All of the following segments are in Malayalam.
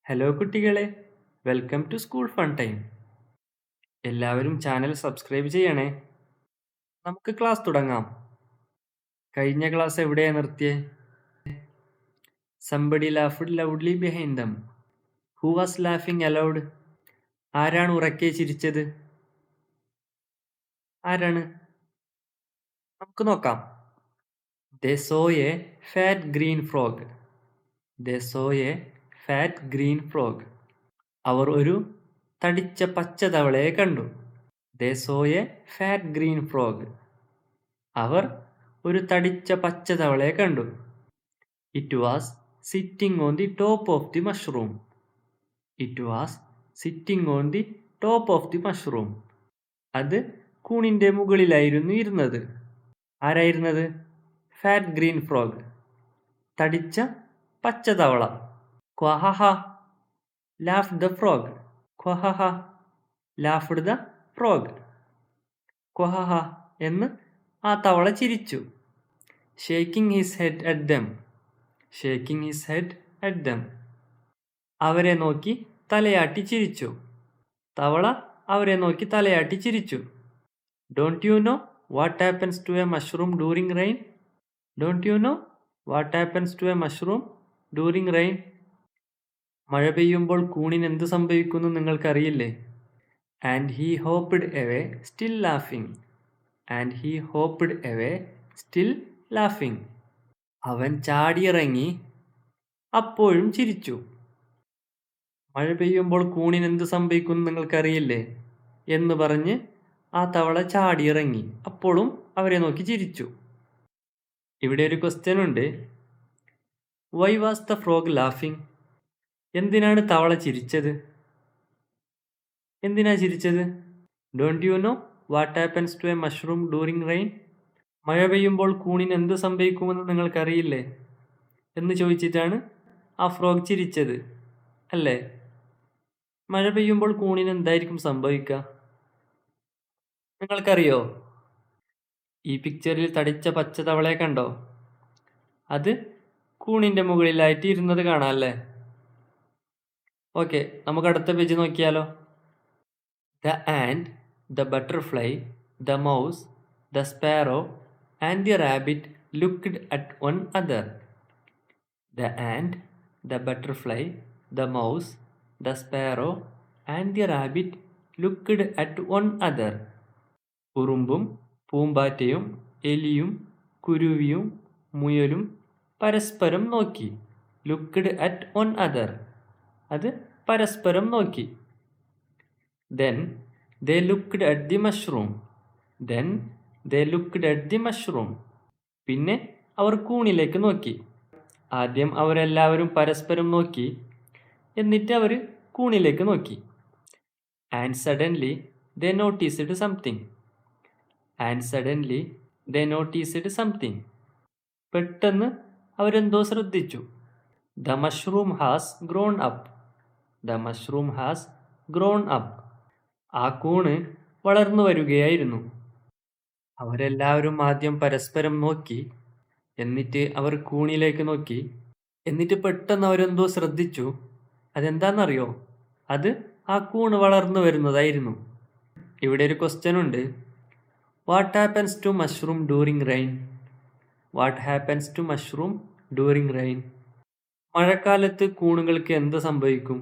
ഹലോ കുട്ടികളെ, welcome to school fun time. എല്ലാവരും ചാനൽ സബ്സ്ക്രൈബ് ചെയ്യണേ. നമുക്ക് ക്ലാസ് തുടങ്ങാം. കഴിഞ്ഞ ക്ലാസ് എവിടെയാ നിർത്തിയേ? Somebody laughed loudly behind them. Who was laughing aloud? ആരാണ് ഉറക്കെ ചിരിച്ചത്? ആരാണ്? നമുക്ക് നോക്കാം. They saw a fat green frog. They saw a fat green frog. അവർ ഒരു തടിച്ച പച്ച തവളയെ കണ്ടു. They saw a fat green frog. അവർ ഒരു തടിച്ച പച്ച തവളയെ കണ്ടു. It was sitting on the top of the mushroom. It was sitting on the top of the mushroom. അത് കൂണിന്റെ മുകളിലായിരുന്നു ഇരുന്നത്. ആരായിരുന്നത്? ഫാറ്റ് ഗ്രീൻ ഫ്രോഗ്, തടിച്ച പച്ച തവള. ക്വഹഹ laughed the frog. ക്വഹഹ laughed the frog. ക്വഹഹ എന്ന് ആ തവള ചിരിച്ചു. Shaking his head at them. Shaking his head at them. അവരെ നോക്കി തലയാട്ടി ചിരിച്ചു. തവള അവരെ നോക്കി തലയാട്ടി ചിരിച്ചു. Don't you know what happens to a mushroom during rain? Don't you know what happens to a mushroom during rain? മഴ പെയ്യുമ്പോൾ കൂണിന് എന്ത് സംഭവിക്കുന്നു നിങ്ങൾക്കറിയില്ലേ? And he hopped away still laughing. And he hopped away still laughing. അവൻ ചാടിയിറങ്ങി അപ്പോഴും ചിരിച്ചു. മഴ പെയ്യുമ്പോൾ കൂണിന് എന്ത് സംഭവിക്കുന്നു നിങ്ങൾക്കറിയില്ലേ എന്ന് പറഞ്ഞ് ആ തവള ചാടിയിറങ്ങി അപ്പോഴും അവരെ നോക്കി ചിരിച്ചു. ഇവിടെ ഒരു ക്വസ്റ്റ്യൻ ഉണ്ട്. Why was the frog laughing? എന്തിനാണ് തവള ചിരിച്ചത്? എന്തിനാ ചിരിച്ചത്? Don't you know what happens to a mushroom during rain? മഴ പെയ്യുമ്പോൾ കൂണിന് എന്ത് സംഭവിക്കുമെന്ന് നിങ്ങൾക്കറിയില്ലേ എന്ന് ചോദിച്ചിട്ടാണ് ആ ഫ്രോഗ് ചിരിച്ചത്, അല്ലേ? മഴ പെയ്യുമ്പോൾ കൂണിന് എന്തായിരിക്കും സംഭവിക്കുക നിങ്ങൾക്കറിയോ? ഈ പിക്ചറിൽ തടിച്ച പച്ച തവളയെ കണ്ടോ? അത് കൂണിന്റെ മുകളിലായിട്ട് ഇരുന്നത് കാണാം, അല്ലേ? ഓക്കെ, നമുക്ക് അടുത്ത പേജ് നോക്കിയാലോ. The ant, the butterfly, the mouse, the sparrow and the rabbit looked at one another. The ant, the butterfly, the mouse, the sparrow and the rabbit looked at one another. ഉറുമ്പും പൂമ്പാറ്റയും എലിയും കുരുവിയും മുയലും പരസ്പരം നോക്കി. ലുക്ക്ഡ് അറ്റ് വൺ അതർ, അത് പരസ്പരം നോക്കി. Then they looked at the mushroom. Then they looked at the mushroom. പിന്നെ അവർ കൂണിലേക്ക് നോക്കി. ആദ്യം അവരെല്ലാവരും പരസ്പരം നോക്കി, എന്നിട്ട് അവർ കൂണിലേക്ക് നോക്കി. And suddenly they noticed something. And suddenly they noticed something. പെട്ടെന്ന് അവരെന്തോ ശ്രദ്ധിച്ചു. The mushroom has grown up. The mushroom has grown up. ആ കൂണ് വളർന്നു വരികയായിരുന്നു. അവരെല്ലാവരും ആദ്യം പരസ്പരം നോക്കി, എന്നിട്ട് അവർ കൂണിലേക്ക് നോക്കി. എന്നിട്ട് പെട്ടെന്ന് അവരെന്തോ ശ്രദ്ധിച്ചു. അതെന്താണെന്നറിയോ? അത് ആ കൂണ് വളർന്നു വരുന്നതായിരുന്നു. ഇവിടെ ഒരു ക്വസ്റ്റ്യൻ ഉണ്ട്. What happens to mushroom during rain? What happens to mushroom during rain? മഴക്കാലത്ത് കൂണുകൾക്ക് എന്ത് സംഭവിക്കും?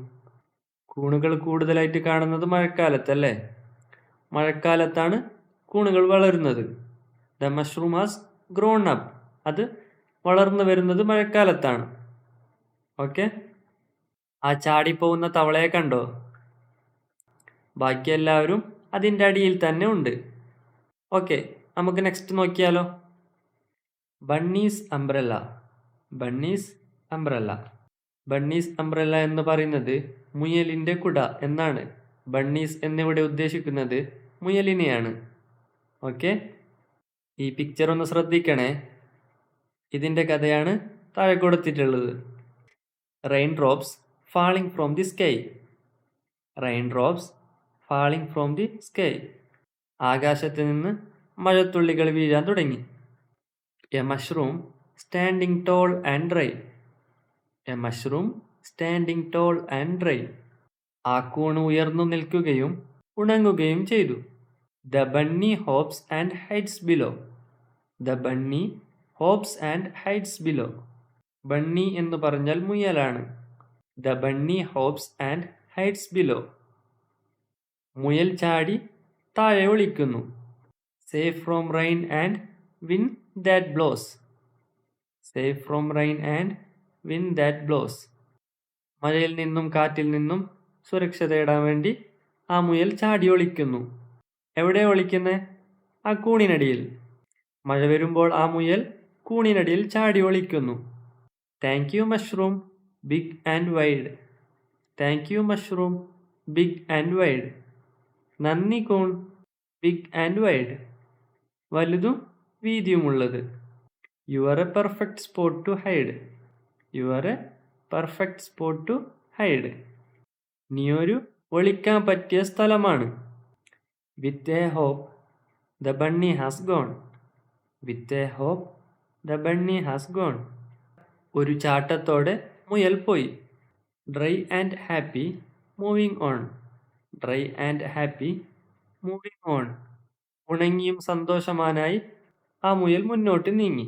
കൂണുകൾ കൂടുതലായിട്ട് കാണുന്നത് മഴക്കാലത്തല്ലേ? മഴക്കാലത്താണ് കൂണുകൾ വളരുന്നത്. The mushroom has grown up, അത് വളർന്നു വരുന്നത് മഴക്കാലത്താണ്. ഓക്കെ, ആ ചാടിപ്പോകുന്ന തവളയെ കണ്ടോ? ബാക്കി എല്ലാവരും അതിൻ്റെ അടിയിൽ തന്നെ ഉണ്ട്. ഓക്കെ, നമുക്ക് നെക്സ്റ്റ് നോക്കിയാലോ. Bunnies umbrella. Bunnies umbrella. Bunnies umbrella എന്ന് പറയുന്നത് മുയലിൻ്റെ കുട എന്നാണ്. ബണ്ണീസ് എന്നിവിടെ ഉദ്ദേശിക്കുന്നത് മുയലിനെയാണ്. ഓക്കെ, ഈ പിക്ചർ ഒന്ന് ശ്രദ്ധിക്കണേ. ഇതിൻ്റെ കഥയാണ് താഴെ കൊടുത്തിട്ടുള്ളത്. Rain drops falling from the sky. Rain drops falling from the sky. ആകാശത്ത് നിന്ന് മഴത്തുള്ളികൾ വീഴാൻ തുടങ്ങി. A mushroom standing tall and dry. A mushroom standing tall and dry. ആ കൂൺ ഉയർന്നു നിൽക്കുകയും ഉണങ്ങുകയും ചെയ്തു. The bunny hops and hides below. The bunny hops and hides below. Bunny എന്ന് പറഞ്ഞാൽ മുയലാണ്. The bunny hops and hides below. മുയൽ ചാടി താഴെ ഒളിക്കുന്നു. Safe from rain and wind that blows. Safe from rain and wind that blows. മഴയിൽ നിന്നും കാറ്റിൽ നിന്നും സുരക്ഷ തേടാൻ വേണ്ടി ആ മുയൽ ചാടി ഒളിക്കുന്നു. എവിടെ ഒളിക്കുന്നത്? ആ കൂണിനടിയിൽ. മഴ വരുമ്പോൾ ആ മുയൽ കൂണിനടിയിൽ ചാടി ഒളിക്കുന്നു. Thank you mushroom big and wide. Thank you mushroom big and wide. നന്ദി കൂൺ ബിഗ് ആൻഡ് വൈഡ്. വലുതും വീതിയുമുള്ളത്. You are a perfect spot to hide. You are a perfect spot to hide. നീ ഒരു ഒളിക്കാൻ പറ്റിയ സ്ഥലമാണ്. With a hop the bunny has gone. With a hop the bunny has gone. ഒരു ചാട്ടത്തോടെ മുയൽ പോയി. Dry and happy moving on. Dry and happy moving on. ഉണങ്ങിയും സന്തോഷവാനായി ആ മുയൽ മുന്നോട്ട് നീങ്ങി.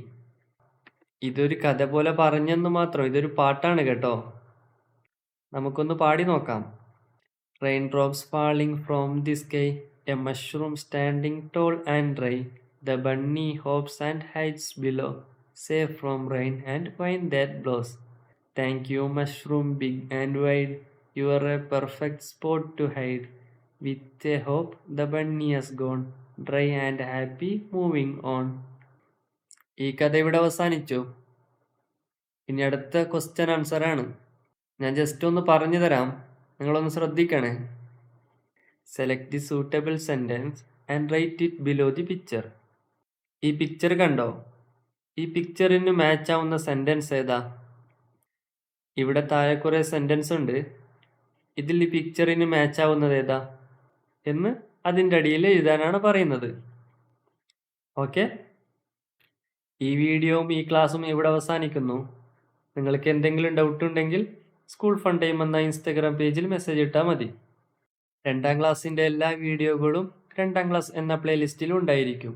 ഇതൊരു കഥ പോലെ പറഞ്ഞെന്ന് മാത്രം. ഇതൊരു പാട്ടാണ് കേട്ടോ. നമുക്കൊന്ന് പാടി നോക്കാം. Rain drops falling from the sky, a mushroom standing tall and dry, the bunny hops and hides below, safe from rain and wind that blows. Thank you mushroom big and wide, you are a perfect spot to hide. With a hop the bunny has gone, dry and happy moving on. ഈ കഥ ഇവിടെ അവസാനിച്ചു. ഇനി അടുത്ത ക്വസ്റ്റ്യൻ ആൻസർ ആണ്. ഞാൻ ജസ്റ്റ് ഒന്ന് പറഞ്ഞു തരാം, നിങ്ങളൊന്ന് ശ്രദ്ധിക്കണേ. Select the suitable sentence and write it below the picture. ഈ പിക്ചർ കണ്ടോ? ഈ പിക്ചറിന് മാച്ച് ആവുന്ന സെന്റൻസ് ഏതാ? ഇവിടെ താഴെ കുറെ സെന്റൻസ് ഉണ്ട്. ഇതിൽ ഈ പിക്ചറിന് മാച്ച് ആവുന്നത് ഏതാ എന്ന് അതിൻ്റെ അടിയിൽ എഴുതാനാണ് പറയുന്നത്. ഓക്കെ, ഈ വീഡിയോയും ഈ ക്ലാസ്സും ഇവിടെ അവസാനിക്കുന്നു. നിങ്ങൾക്ക് എന്തെങ്കിലും ഡൗട്ട് ഉണ്ടെങ്കിൽ സ്കൂൾ ഫൺ ടൈം എന്ന ഇൻസ്റ്റഗ്രാം പേജിൽ മെസ്സേജ് ഇട്ടാൽ മതി. 2ാം ക്ലാസ്സിൻ്റെ എല്ലാ വീഡിയോകളും 2ാം ക്ലാസ് എന്ന പ്ലേലിസ്റ്റിലും ഉണ്ടായിരിക്കും.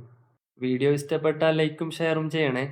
വീഡിയോ ഇഷ്ടപ്പെട്ടാൽ ലൈക്കും ഷെയറും ചെയ്യണേ.